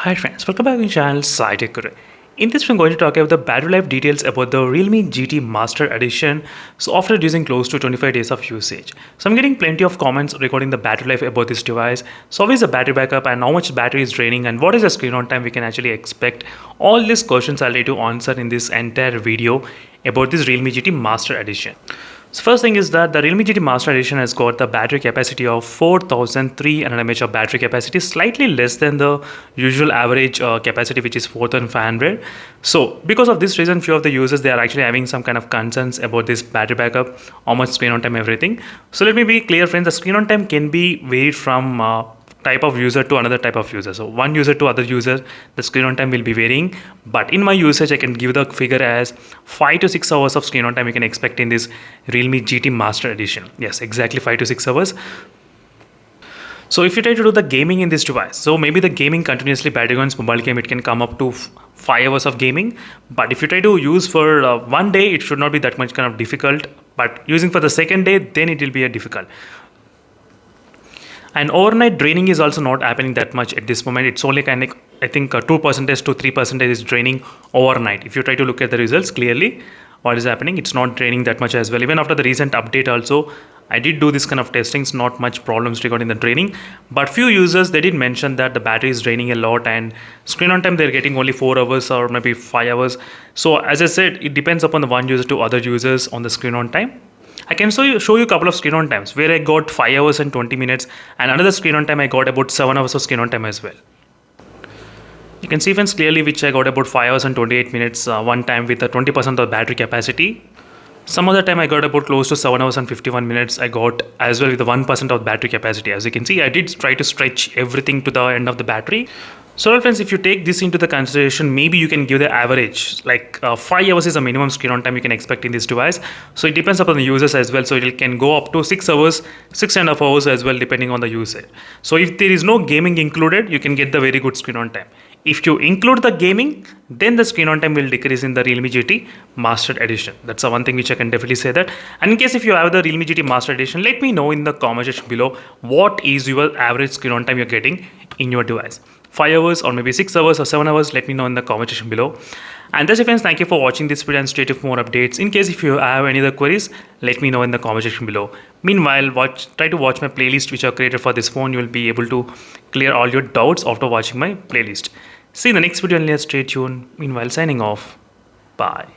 Hi friends, welcome back to my channel SciTech Guru. In this we're going to talk about the battery life details about the Realme GT Master Edition. So after using close to 25 days of usage. So I'm getting plenty of comments regarding the battery life about this device. So how is the battery backup and how much battery is draining and what is the screen on time we can actually expect. All these questions I'll try to answer in this entire video about this Realme GT Master Edition. So first thing is that the Realme GT Master Edition has got the battery capacity of 4300 mAh of battery capacity, slightly less than the usual average capacity, which is 4500. So because of this reason, few of the users, they are actually having some kind of concerns about this battery backup, how much screen on time, everything. So let me be clear friends, the screen on time can be varied from type of user to another type of user. So one user to other user, the screen on time will be varying. But in my usage, I can give the figure as 5 to 6 hours of screen on time you can expect in this Realme GT Master Edition. Yes, exactly 5 to 6 hours. So if you try to do the gaming in this device, so maybe the gaming continuously Battlegrounds mobile game, it can come up to 5 hours of gaming. But if you try to use for one day, it should not be that much kind of difficult. But using for the second day, then it will be a difficult. And overnight draining is also not happening that much at this moment. It's only kind of, I think 2% to 3% is draining overnight. If you try to look at the results clearly, what is happening, it's not draining that much as well. Even after the recent update also, I did do this kind of testings, not much problems regarding the draining. But few users, they did mention that the battery is draining a lot and screen on time, they're getting only 4 hours or maybe 5 hours. So as I said, it depends upon the one user to other users on the screen on time. I can show you a couple of screen on times where I got 5 hours and 20 minutes and another screen on time I got about 7 hours of screen on time as well. You can see friends clearly which I got about 5 hours and 28 minutes one time with the 20% of the battery capacity. Some other time I got about close to 7 hours and 51 minutes I got as well with the 1% of battery capacity. As you can see, I did try to stretch everything to the end of the battery. So friends, if you take this into the consideration, maybe you can give the average like 5 hours is a minimum screen on time you can expect in this device. So it depends upon the users as well. So it can go up to 6 hours, 6.5 hours as well depending on the user. So if there is no gaming included, you can get the very good screen on time. If you include the gaming, then the screen on time will decrease in the Realme GT Master Edition. That's the one thing which I can definitely say that. And in case if you have the Realme GT Master Edition, let me know in the comment section below what is your average screen on time you're getting in your device. 5 hours or maybe 6 hours or 7 hours, let me know in the comment section below. And that's it friends, thank you for watching this video and stay tuned for more updates. In case if you have any other queries, let me know in the comment section below. Meanwhile, try to watch my playlist which I created for this phone. You will be able to clear all your doubts after watching my playlist. See you in the next video and stay tuned. Meanwhile, signing off. Bye.